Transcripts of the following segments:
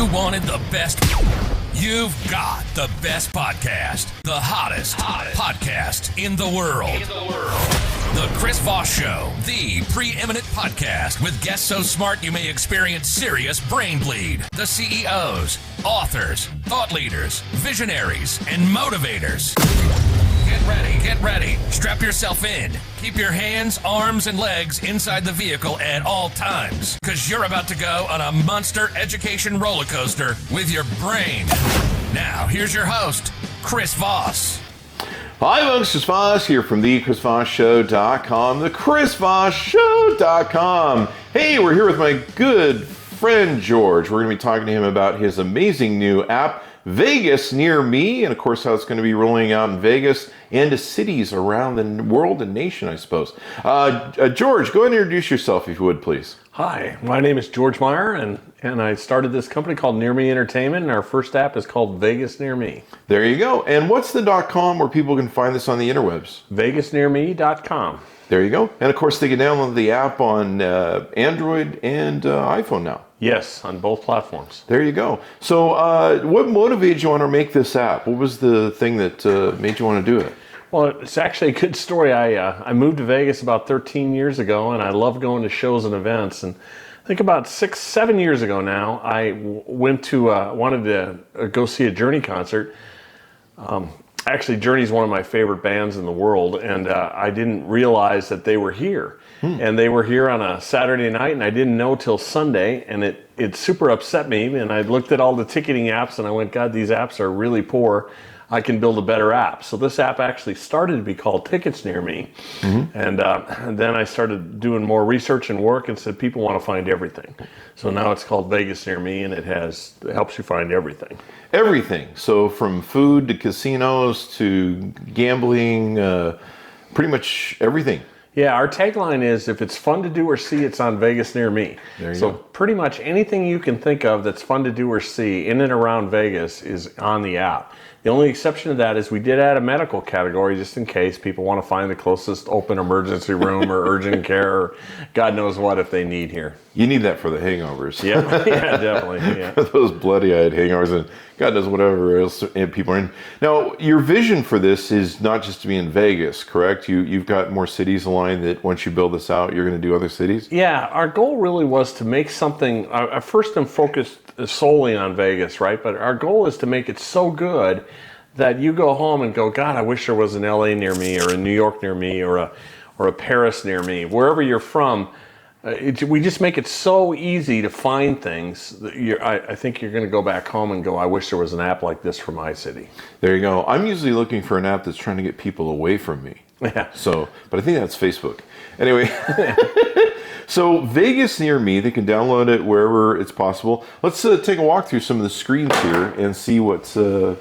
You wanted the best. You've got the best podcast. The hottest podcast in the world. The Chris Voss Show, the preeminent podcast with guests so smart you may experience serious brain bleed. The CEOs, authors, thought leaders, visionaries, and motivators. Get ready. Strap yourself in. Keep your hands, arms, and legs inside the vehicle at all times, because you're about to go on a monster education roller coaster with your brain. Now, here's your host, Chris Voss. Hi, folks. Chris Voss here from the ChrisVossShow.com, the ChrisVossShow.com. Hey, we're here with my good friend George. We're going to be talking to him about his amazing new app, VegasNearMe, and of course how it's going to be rolling out in Vegas and to cities around the world and nation, I suppose. George, go ahead and introduce yourself if you would, please. Hi, my name is George Meyer, and I started this company called NearMe Entertainment, and our first app is called VegasNearMe. There you go. And what's the .com where people can find this on the interwebs? VegasNearMe.com. There you go. And of course, they can download the app on Android and iPhone now. Yes, on both platforms. There you go. So what motivated you want to make this app? What was the thing that made you want to do it? Well, it's actually a good story. I moved to Vegas about 13 years ago, and I love going to shows and events. And I think about 6-7 years ago now, I went to, wanted to go see a Journey concert. Actually, Journey's one of my favorite bands in the world, and I didn't realize that they were here. And they were here on a Saturday night, and I didn't know till Sunday, and it super upset me. And I looked at all the ticketing apps, and I went, God, these apps are really poor. I can build a better app. So this app actually started to be called Tickets Near Me. And then I started doing more research and work and said, people want to find everything. So now it's called Vegas Near Me, and it helps you find everything. Everything. So from food to casinos to gambling, pretty much everything. Yeah, our tagline is, if it's fun to do or see, it's on Vegas Near Me. There you so go. Pretty much anything you can think of that's fun to do or see in and around Vegas is on the app. The only exception to that is we did add a medical category just in case people want to find the closest open emergency room or urgent care or God knows what if they need here. You need that for the hangovers. Yeah, definitely. Yeah. Those bloody-eyed hangovers and God knows whatever else people are in. Now, your vision for this is not just to be in Vegas, correct? You've got more cities aligned that once you build this out, you're going to do other cities? Yeah, our goal really was to make something, first I'm focused solely on Vegas, right? But our goal is to make it so good that you go home and go, God, I wish there was an LA near me or a New York near me or a Paris near me. Wherever you're from, we just make it so easy to find things that I think you're going to go back home and go, I wish there was an app like this for my city. There you go. I'm usually looking for an app that's trying to get people away from me. Yeah. But I think that's Facebook. Anyway, so Vegas Near Me, they can download it wherever it's possible. Let's take a walk through some of the screens here and see how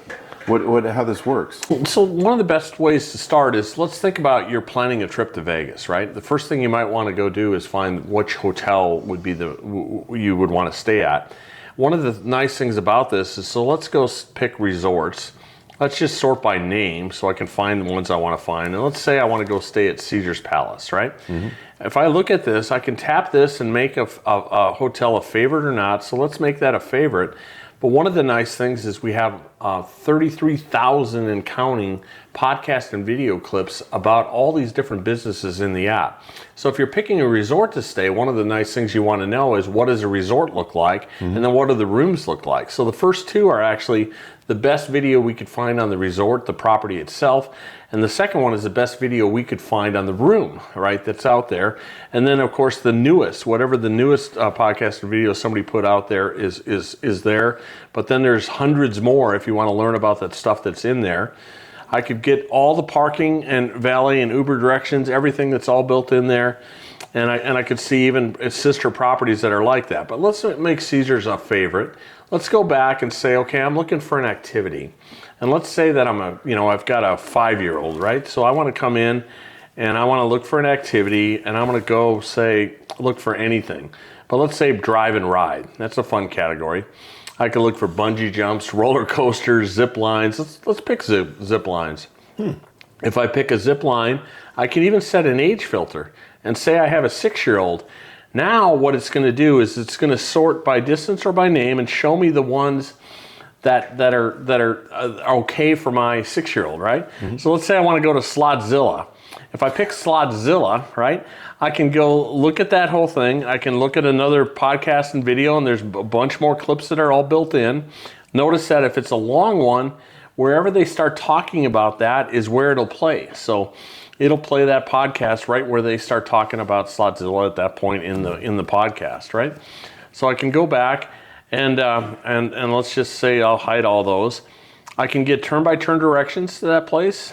this works. So one of the best ways to start is, let's think about you're planning a trip to Vegas, right? The first thing you might want to go do is find which hotel would be you would want to stay at. One of the nice things about this is, so let's go pick resorts. Let's just sort by name so I can find the ones I want to find. And let's say I want to go stay at Caesar's Palace, right? If I look at this, I can tap this and make a hotel a favorite or not. So let's make that a favorite. But one of the nice things is we have 33,000 and counting podcast and video clips about all these different businesses in the app. So if you're picking a resort to stay, one of the nice things you want to know is, what does a resort look like? And then what do the rooms look like? So the first two are actually the best video we could find on the resort, the property itself. And the second one is the best video we could find on the room, right, that's out there. And then, of course, the newest, whatever the newest podcast or video somebody put out there is there. But then there's hundreds more if you want to learn about that stuff that's in there. I could get all the parking and valet and Uber directions, everything that's all built in there. And I could see even sister properties that are like that. But let's make Caesar's a favorite. Let's go back and say, okay, I'm looking for an activity. And let's say that I've got a 5-year-old, right? So I want to come in and I want to look for an activity, and I'm going to go look for anything. But let's say drive and ride. That's a fun category. I could look for bungee jumps, roller coasters, zip lines. Let's pick zip lines. If I pick a zip line, I can even set an age filter and say I have a 6-year-old. Now what it's going to do is it's going to sort by distance or by name and show me the ones that are okay for my 6-year-old, right? So let's say I want to go to Slotzilla. If I pick Slotzilla, right, I can go look at that whole thing. I can look at another podcast and video, and there's a bunch more clips that are all built in. Notice that if it's a long one, wherever they start talking about that is where it'll play. So it'll play that podcast right where they start talking about Slotzilla at that point in the podcast, right? So I can go back and let's just say I'll hide all those. I can get turn-by-turn directions to that place.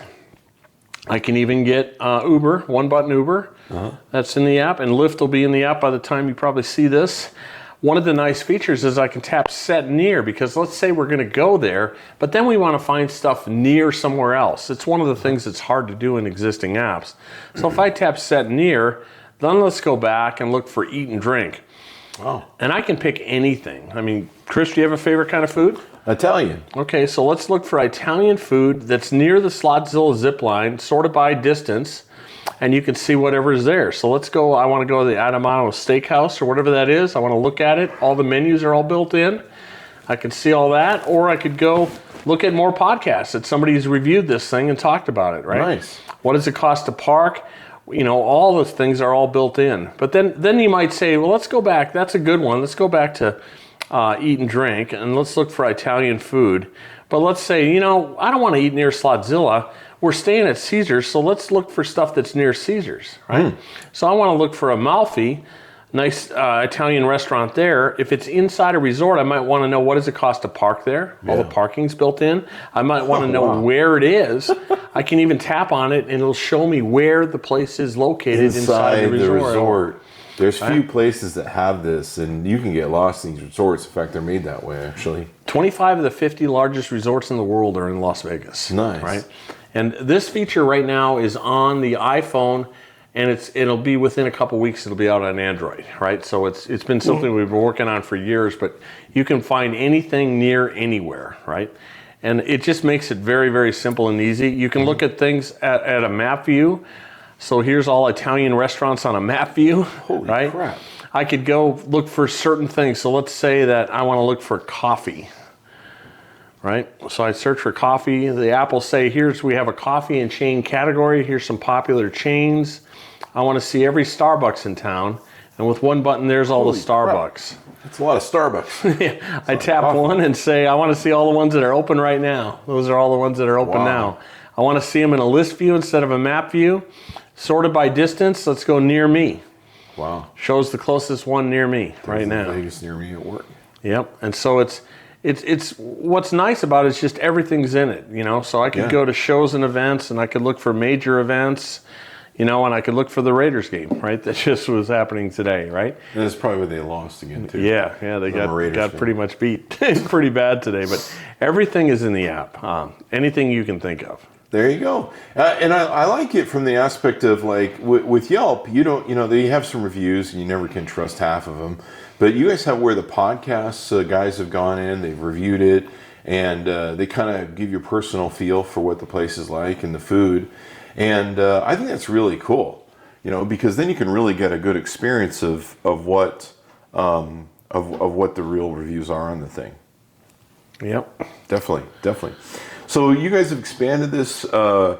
I can even get Uber, one-button Uber. That's in the app, and Lyft will be in the app by the time you probably see this. One of the nice features is I can tap set near, because let's say we're going to go there, but then we want to find stuff near somewhere else. It's one of the things that's hard to do in existing apps. So if I tap set near, then let's go back and look for eat and drink. Oh. And I can pick anything. I mean, Chris, do you have a favorite kind of food? Italian. Okay, so let's look for Italian food that's near the Slotzilla zip line, sorted by distance, and you can see whatever is there. So let's go, I want to go to the Adamano Steakhouse or whatever that is. I want to look at it. All the menus are all built in. I can see all that, or I could go look at more podcasts that somebody's reviewed this thing and talked about it, right? Nice. What does it cost to park? You know, all those things are all built in. But then you might say, well, let's go back. That's a good one. Let's go back to eat and drink, and let's look for Italian food. But let's say, you know, I don't want to eat near Slotzilla. We're staying at Caesars, so let's look for stuff that's near Caesars, right? So I want to look for Amalfi, nice Italian restaurant there. If it's inside a resort, I might want to know what does it cost to park there. All the parking's built in. I might want to know where it is. I can even tap on it, and it'll show me where the place is located inside the resort. There's few places that have this, and you can get lost in these resorts. In fact, they're made that way, actually. 25 of the 50 largest resorts in the world are in Las Vegas. Nice. Right? And this feature right now is on the iPhone, and it'll be within a couple weeks, it'll be out on Android, right? So it's been something we've been working on for years, but you can find anything near anywhere, right? And it just makes it very, very simple and easy. You can look at things at a map view. So here's all Italian restaurants on a map view, right? Crap. I could go look for certain things. So let's say that I want to look for coffee, right? So I search for coffee. The app will say, we have a coffee and chain category. Here's some popular chains. I want to see every Starbucks in town. And with one button, there's all the Starbucks. Crap. That's a lot of Starbucks. Yeah. I tap one and say, I want to see all the ones that are open right now. Those are all the ones that are open now. I want to see them in a list view instead of a map view. Sorted by distance, let's go NearMe. Wow. Shows the closest one near me right now. VegasNearMe at work. Yep. And so it's what's nice about it is just everything's in it, you know. So I could go to shows and events, and I could look for major events, you know, and I could look for the Raiders game, right? That just was happening today, right? And that's probably where they lost again, too. Yeah, they got pretty much beat pretty bad today. But everything is in the app. Anything you can think of. There you go. And I like it from the aspect of, like, with Yelp, they have some reviews and you never can trust half of them. But you guys have where the podcasts guys have gone in, they've reviewed it, and they kind of give you a personal feel for what the place is like and the food. And I think that's really cool, you know, because then you can really get a good experience of what the real reviews are on the thing. Yep. Definitely. So you guys have expanded this to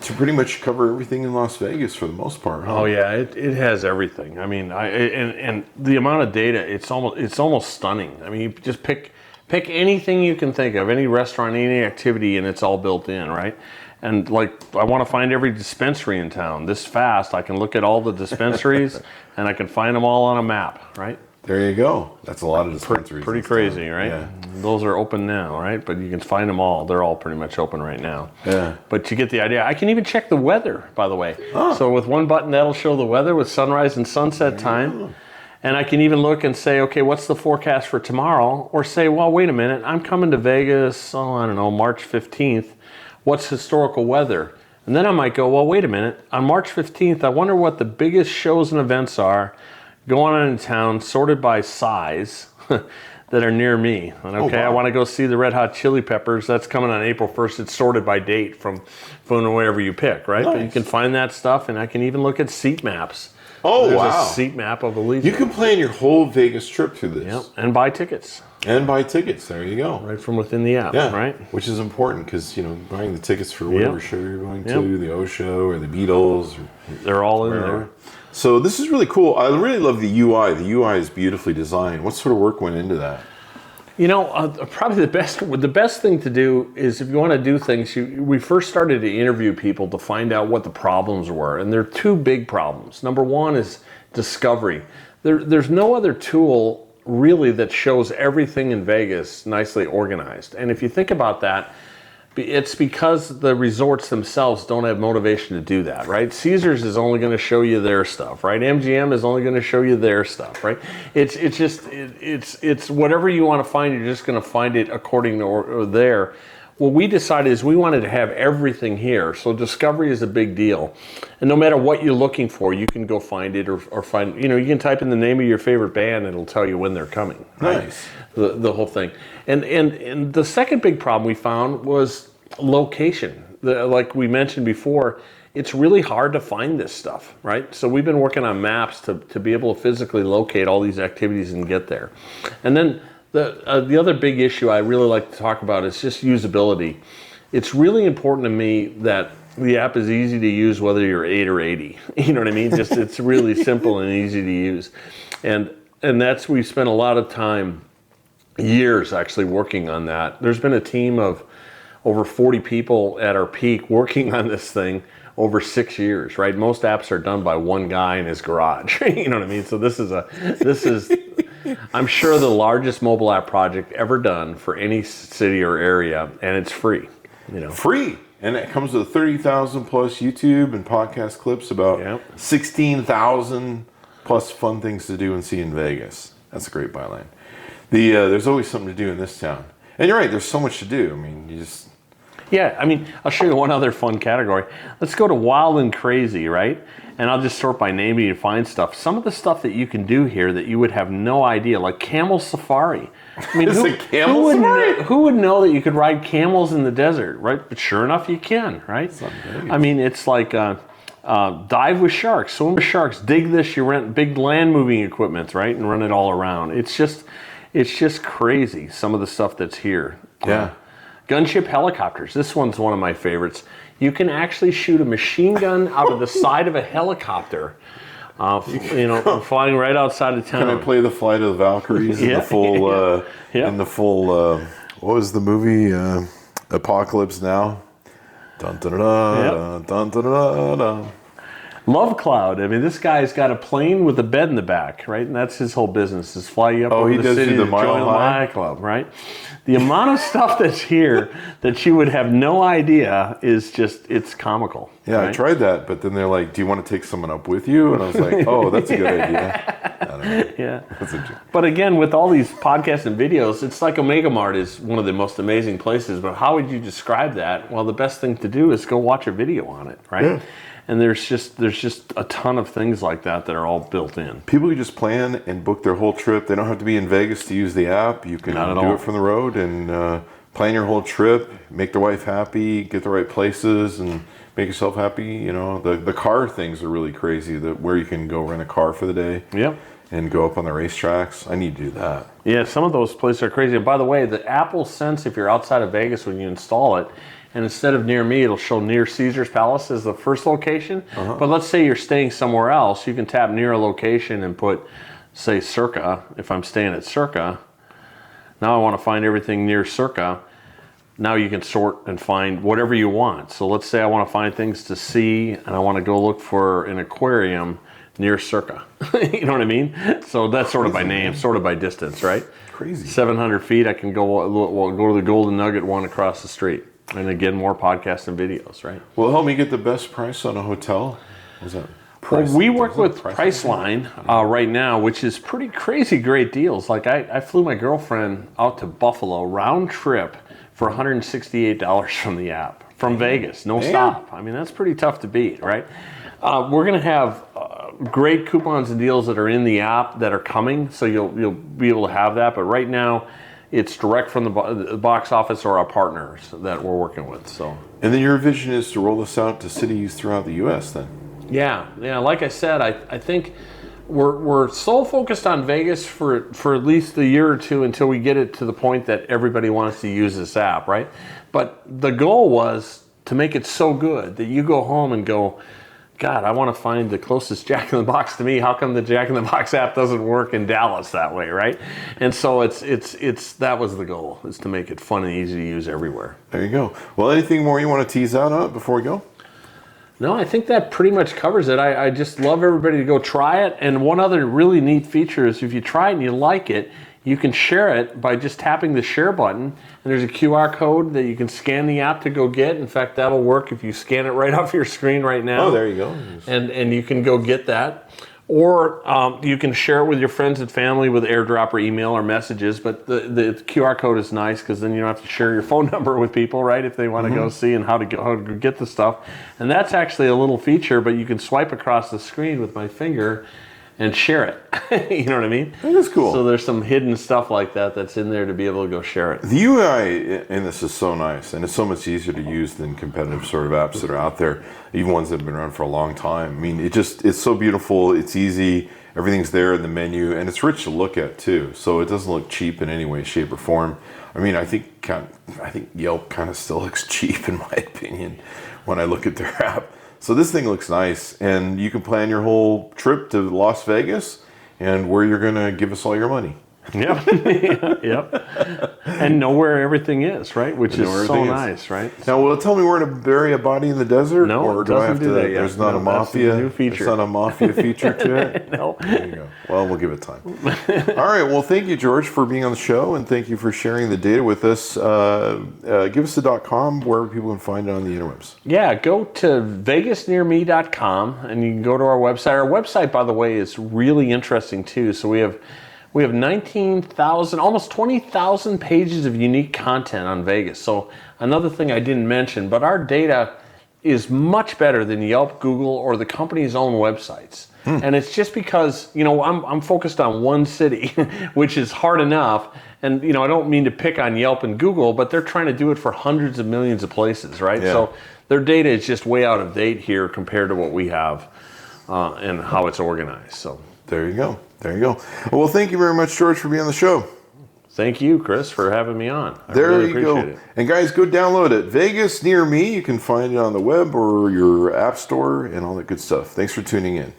pretty much cover everything in Las Vegas for the most part, huh? Oh yeah, it has everything. I mean, and the amount of data, it's almost stunning. I mean, you just pick anything you can think of, any restaurant, any activity, and it's all built in, right? And like, I want to find every dispensary in town. This fast, I can look at all the dispensaries, and I can find them all on a map, right? There you go. That's a lot of dispensaries. Pretty crazy, right? Yeah. Those are open now, right? But you can find them all. They're all pretty much open right now. Yeah. But you get the idea. I can even check the weather, by the way. Oh. So with one button, that'll show the weather with sunrise and sunset time. And I can even look and say, okay, what's the forecast for tomorrow? Or say, well, wait a minute. I'm coming to Vegas, I don't know, March 15th. What's historical weather? And then I might go, well, wait a minute. On March 15th, I wonder what the biggest shows and events are going on in town, sorted by size, that are near me. And okay, I want to go see the Red Hot Chili Peppers. That's coming on April 1st. It's sorted by date from wherever you pick, right? Nice. But you can find that stuff, and I can even look at seat maps. Oh, There's wow. a seat map of Allegiant. You can plan your whole Vegas trip through this. Yep, and buy tickets. And buy tickets. There you go. Right from within the app, Yeah, right? which is important because, buying the tickets for whatever show you're going to, Yep. the O Show or the Beatles. They're all in there. So this is really cool. I really love the UI. The UI is beautifully designed. What sort of work went into that? Probably the best thing to do is if you want to do things, we first started to interview people to find out what the problems were. And there are two big problems. Number one is discovery. There's no other tool really that shows everything in Vegas nicely organized. And if you think about that, it's because the resorts themselves don't have motivation to do that, right? Caesars is only going to show you their stuff, right? MGM is only going to show you their stuff, right? It's whatever you want to find, you're just going to find it according to or there. What we decided is we wanted to have everything here. So discovery is a big deal. And no matter what you're looking for, you can go find it or find, you can type in the name of your favorite band and it'll tell you when they're coming. Right? Nice. The whole thing. And the second big problem we found was location. Like we mentioned before, it's really hard to find this stuff, right? So we've been working on maps to be able to physically locate all these activities and get there. And then the other big issue I really like to talk about is just usability. It's really important to me that the app is easy to use whether you're 8 or 80. You know what I mean? Just it's really simple and easy to use. And we spent a lot of time, years actually working on that. There's been a team of over 40 people at our peak working on this thing over 6 years, right? Most apps are done by one guy in his garage. You know what I mean? So this is I'm sure the largest mobile app project ever done for any city or area, and it's free. Free. And it comes with 30,000 plus YouTube and podcast clips about 16,000 plus fun things to do and see in Vegas. That's a great byline. There's always something to do in this town. And you're right, there's so much to do. I mean, I'll show you one other fun category. Let's go to Wild and Crazy, right? And I'll just sort by name and find stuff. Some of the stuff that you can do here that you would have no idea, like camel safari. I mean, who would know that you could ride camels in the desert, right? But sure enough, you can, right? I mean, it's like dive with sharks, swim with sharks, dig this. You rent big land moving equipment, right, and run it all around. It's just crazy. Some of the stuff that's here. Yeah. Gunship helicopters. This one's one of my favorites. You can actually shoot a machine gun out of the side of a helicopter, flying right outside of town. Can I play the Flight of the Valkyries in the full, what was the movie, Apocalypse Now? Dun, dun, dun, dun, dun, dun, dun. Love Cloud. I mean, this guy's got a plane with a bed in the back, right? And that's his whole business, is fly you up over the city to join the Mile Club, right? The amount of stuff that's here that you would have no idea is just, it's comical. Yeah, right? I tried that, but then they're like, do you want to take someone up with you? And I was like, oh, that's a good idea. I don't know. Yeah. That's a joke. But again, with all these podcasts and videos, it's like Omega Mart is one of the most amazing places, but how would you describe that? Well, the best thing to do is go watch a video on it, right? Yeah. And there's just a ton of things like that are all built in. People who just plan and book their whole trip, they don't have to be in Vegas to use the app. You can do it from the road and plan your whole trip, make the wife happy, get the right places, and make yourself happy. The car things are really crazy, where you can go rent a car for the day. Yep. And go up on the racetracks. I need to do that. Yeah, some of those places are crazy. And by the way, the app will sense if you're outside of Vegas when you install it. And instead of near me, it'll show near Caesar's Palace as the first location. Uh-huh. But let's say you're staying somewhere else. You can tap near a location and put, say, Circa. If I'm staying at Circa, now I want to find everything near Circa. Now you can sort and find whatever you want. So let's say I want to find things to see, and I want to go look for an aquarium near Circa. You know what I mean? So that's sort of by name, sort of by distance, right? Crazy. 700 feet, I can go to the Golden Nugget one across the street. And again, more podcasts and videos, right? Well, help me get the best price on a hotel. What's that? Well, we work with Priceline right now, which is pretty crazy great deals. Like I flew my girlfriend out to Buffalo, round trip, for $168 from the app, from Vegas, no stop. I mean, that's pretty tough to beat, right? We're going to have great coupons and deals that are in the app that are coming, so you'll be able to have that. But right now, it's direct from the box office or our partners that we're working with. So. And then your vision is to roll this out to cities throughout the U.S. then? Yeah. Like I said, I think we're so focused on Vegas for at least a year or two until we get it to the point that everybody wants to use this app, right? But the goal was to make it so good that you go home and go, God, I want to find the closest Jack in the Box to me. How come the Jack in the Box app doesn't work in Dallas that way, right? And so it's that was the goal, is to make it fun and easy to use everywhere. There you go. Well, anything more you want to tease out on it before we go? No, I think that pretty much covers it. I just love everybody to go try it. And one other really neat feature is if you try it and you like it, you can share it by just tapping the share button. And there's a QR code that you can scan the app to go get. In fact, that'll work if you scan it right off your screen right now. Oh, there you go. And you can go get that. Or you can share it with your friends and family with AirDrop or email or messages. But the QR code is nice because then you don't have to share your phone number with people, right? If they want to go see and how to go get the stuff. And that's actually a little feature, but you can swipe across the screen with my finger and share it. You know what I mean? That is cool. So there's some hidden stuff like that that's in there to be able to go share it. The UI in this is so nice, and it's so much easier to use than competitive sort of apps that are out there, even ones that have been around for a long time. I mean, it's so beautiful, it's easy, everything's there in the menu, and it's rich to look at too. So it doesn't look cheap in any way, shape, or form. I mean, I think Yelp kind of still looks cheap in my opinion when I look at their app. So this thing looks nice, and you can plan your whole trip to Las Vegas and where you're going to give us all your money. Yep. Yep. And know where everything is, right? Which is so nice, right? Now, will it tell me where to bury a body in the desert? No, or do I have to? do that yet. There's not a mafia. New feature. There's not a mafia feature to it. No. There you go. Well, we'll give it time. All right. Well, thank you, George, for being on the show, and thank you for sharing the data with us. Give us the .com where people can find it on the interwebs. Yeah, go to VegasNearMe.com and you can go to our website. Our website, by the way, is really interesting too. So we have 19,000, almost 20,000 pages of unique content on Vegas. So another thing I didn't mention, but our data is much better than Yelp, Google, or the company's own websites. And it's just because, I'm focused on one city, which is hard enough. And, I don't mean to pick on Yelp and Google, but they're trying to do it for hundreds of millions of places, right? Yeah. So their data is just way out of date here compared to what we have and how it's organized. So there you go. There you go. Well, thank you very much, George, for being on the show. Thank you, Chris, for having me on. I there really you appreciate go. it. And guys, go download it. Vegas Near Me. You can find it on the web or your app store and all that good stuff. Thanks for tuning in.